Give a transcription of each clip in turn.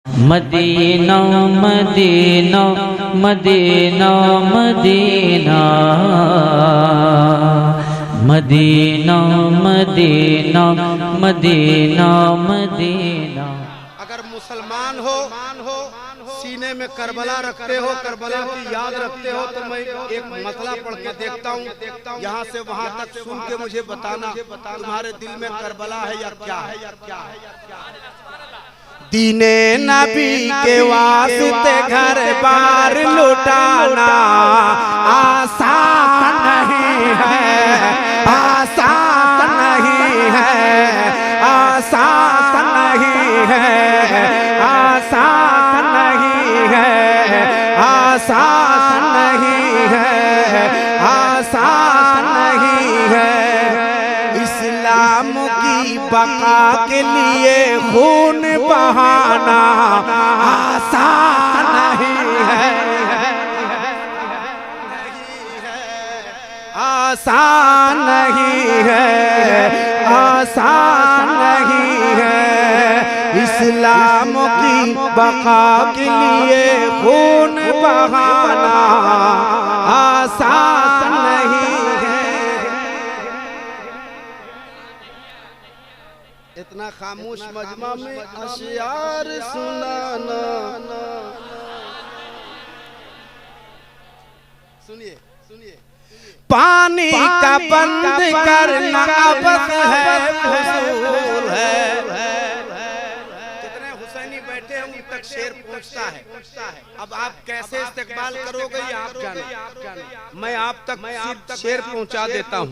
Medina Madina Madina Madina Madina Madina Madina Madina. अगर मुसलमान हो सीने में करबला रखते हो, करबला की याद रखते हो, तो मैं एक मसला पढ़ के देखता हूँ, यहाँ से वहाँ तक सुन के मुझे बताना तुम्हारे दिल में करबला है या क्या है। दीने नबी के वास्ते घर बार लुटाना आसान नहीं है, आसान नहीं है, आसान नहीं है, आसान नहीं है, आसान नहीं है, आसान नहीं है। इस्लाम की बका के लिए खून बहाना आसान नहीं है, आसान नहीं है, आसान नहीं है। इस्लाम की बका के लिए खून बहाना आसान नहीं है। इतना खामोश मजमा में अशियार सुनाना। सुनिए सुनिए। पानी का बंद करना अब है फजूल है। कितने हुसैनी बैठे हैं उन तक शेर पहुंचता है। अब आप कैसे इस्तेकबाल करोगे ये आप जानो। मैं आप तक शेर पहुंचा देता हूं।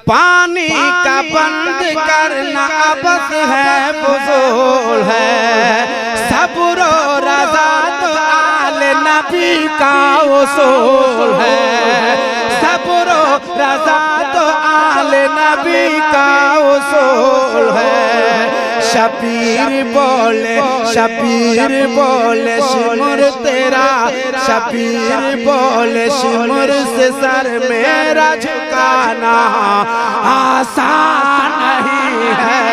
पानी का बंद करना अब है फजूल है। सब्र रज़ा तो आले नबी का उसूल है। सब्र रज़ा तो आले नबी का उसूल है। शबीर बोले शिमुर तेरा, शबीर बोले शिमुर से सर मेरा झुकाना आसान नहीं है।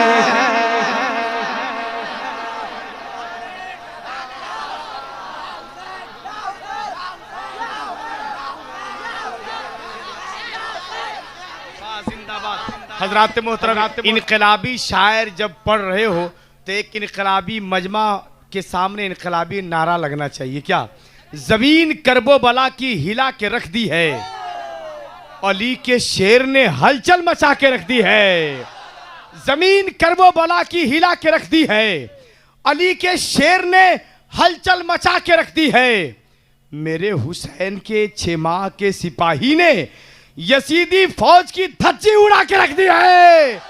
हज़रात मोहतरम, इनकलाबी शायर जब पढ़ रहे हो तो एक इनकलाबी मजमा के सामने इनकलाबी नारा लगना चाहिए। क्या? ज़मीन करबो बला की हिला के रख दी है, अली के शेर ने हलचल मचा के रख दी है। ज़मीन करबो बला की हिला के रख दी है, अली के शेर ने हलचल मचा के रख दी है। मेरे हुसैन के 6 माह के सिपाही ने यजीदी फौज की धज्जी उड़ा के रख दी है।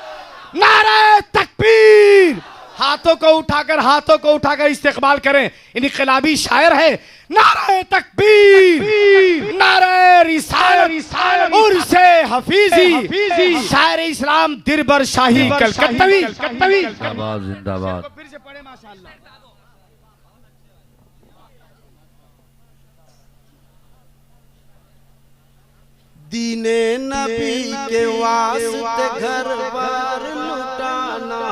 नारे तकबीर! हाथों को उठाकर इस्तेकबाल करें। इनकलाबी शायर है। नारे तकबीर, नारे रिसालत, उर्से हफीजी, शायर इस्लाम दिरबर शाही कलकत्तवी। जिंदाबाद जिंदाबाद। फिर से पढ़े माशाअल्लाह। दीने नबी के वास्ते घर बार लुटाना।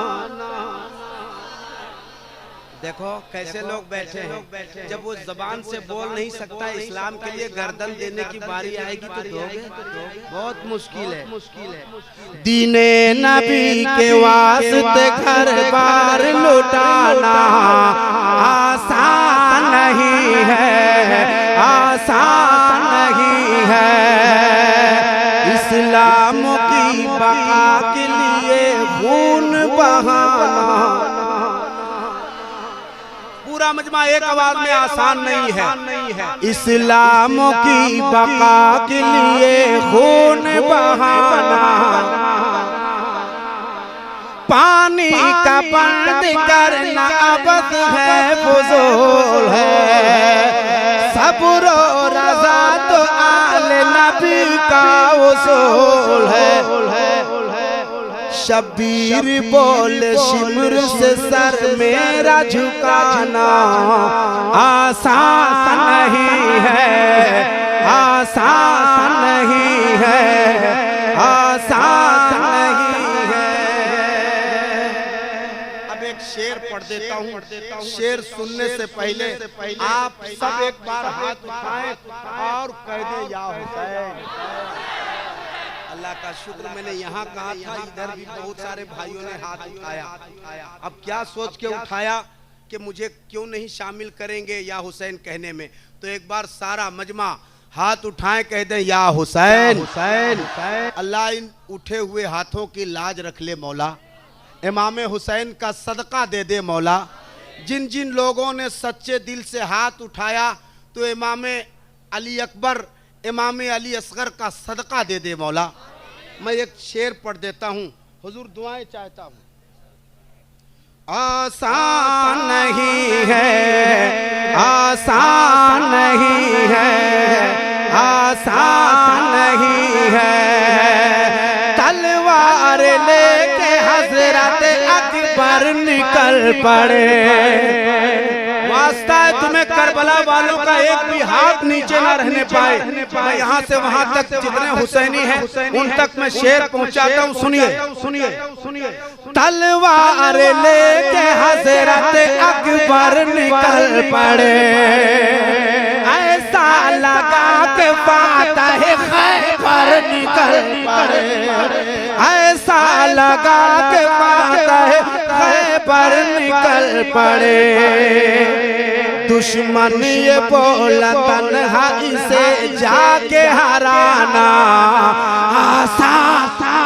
देखो कैसे लोग बैठे हैं। जब वो जबान से बोल नहीं सकता, इस्लाम के लिए गर्दन देने की बारी आएगी तो दोगे? बहुत मुश्किल है। दीने नबी के वास्ते घर बार लुटाना आसान नहीं है, आसान नहीं है। इस्लाम की बका के लिए खून बहाना। पूरा मजमा एक आवाज में आसान नहीं है। इस्लाम की बका के लिए खून बहाना। पानी का बंद करना अब है फजूल है। सब्र रज़ा तो आले नबी का उसूल है। शबीर बोले शिमर से सर मेरा झुकाना आसान नहीं है, आसान नहीं है, आसान नहीं है। अब एक शेर पढ़ देता हूँ। हूँ। शेर सुनने से पहले आप सब एक बार हाथ उठाएं और कह दें या हुसैन। अल्लाह का शुक्र, मैंने यहाँ कहा था, इधर भी बहुत सारे भाइयों ने हाथ उठाया। अब क्या सोच के उठाया कि मुझे क्यों नहीं शामिल करेंगे या हुसैन कहने में। तो एक बार सारा मजमा हाथ उठाएं, कह दें या हुसैन हुसैन। अल्लाह इन उठे हुए हाथों की लाज रख ले मौला, इमाम हुसैन का सदका दे दे मौला। जिन जिन लोगों ने सच्चे दिल से हाथ उठाया तो इमाम अली अकबर, इमाम अली असगर का सदका दे दे मौला। मैं एक शेर पढ़ देता हूँ, हुजूर दुआएं चाहता हूँ। आसान नहीं है, आसान नहीं है, आसान नहीं है, तलवार लेके हजरत अकबर निकल पड़े। वास्ता है तुम्हें करबला वालों का, एक भी हाथ नीचे ना रहने पाए। मैं यहाँ से वहाँ तक जितने हुसैनी हैं उन तक मैं शेर पहुँचाता हूँ। सुनिए सुनिए सुनिए। तलवार लेके हजरत अकबर निकल पड़े, ऐसा लगा के फातह खैबर निकल पड़े, ऐसा लगा के फातह खैबर निकल पड़े। दुश्मन ये बोला तन्हाई से जाके हराना आसान था।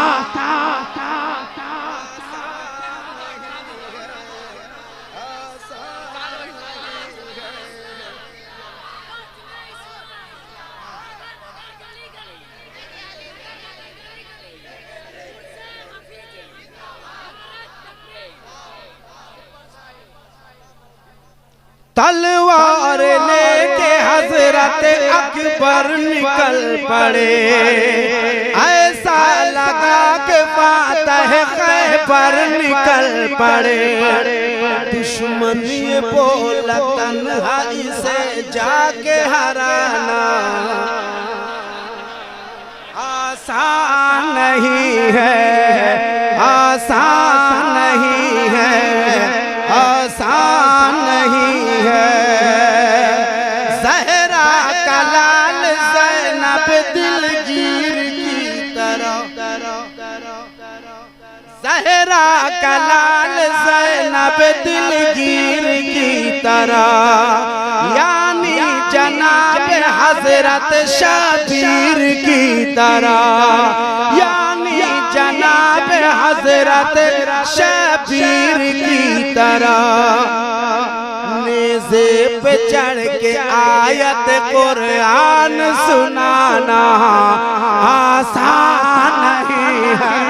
तलवार लेके हजरत अकबर निकल पड़े, ऐसा लगा के फातह खैबर निकल पड़े। दुश्मन ये बोला तन्हाई से जाके हराना आसान नहीं है, आसान नहीं है, आसान नहीं है। ज़हरा का लाल ज़ैनब दिलगीर की तरह, ज़हरा का लाल ज़ैनब दिलगीर की तरह, यानी जनाब हजरत शबीर की तरह, यानी जनाब हजरत शबीर की तरह। नेज़े पे चढ़ के आयत कुरान सुनाना आसान नहीं है,